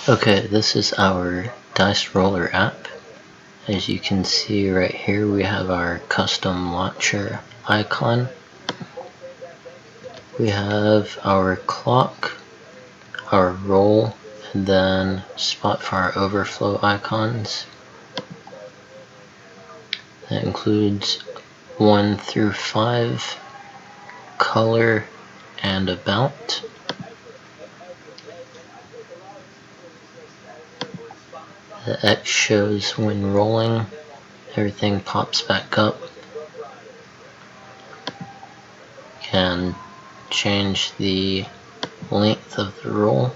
Okay, this is our Dice Roller app. As you can see right here, we have our custom launcher icon. We have our clock, our roll, and then spot for our overflow icons. That includes 1 through 5, color, and about. The X shows when rolling, everything pops back up. You can change the length of the roll.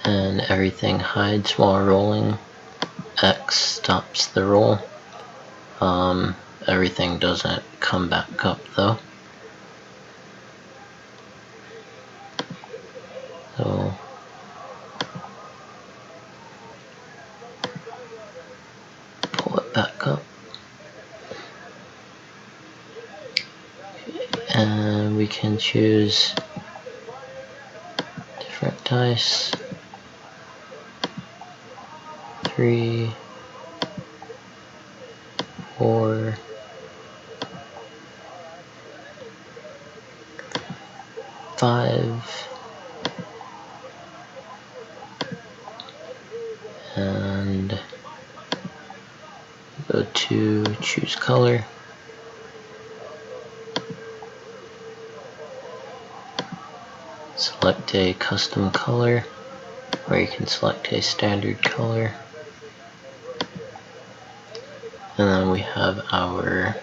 And everything hides while rolling. X stops the roll. Everything doesn't come back up though. So pull it back up. And we can choose different dice. 3, 4, 5, and go to choose color. Select a custom color, or you can select a standard color. And then we have our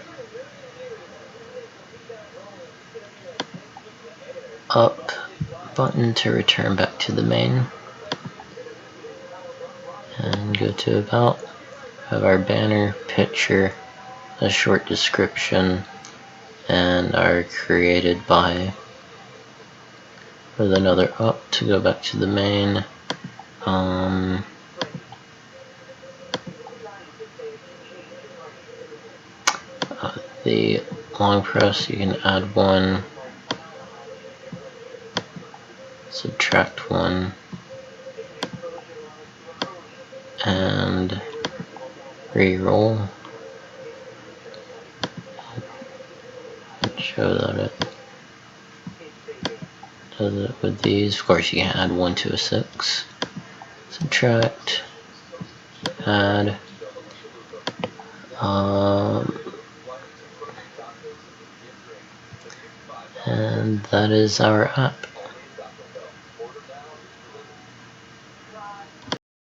up button to return back to the main. And go to about. Have our banner, picture, a short description, and our created by. With another up to go back to the main. The long press, you can add 1, subtract 1, and re-roll. Show that it does it with these. Of course, you can add 1 to a 6. Subtract, add, and that is our app.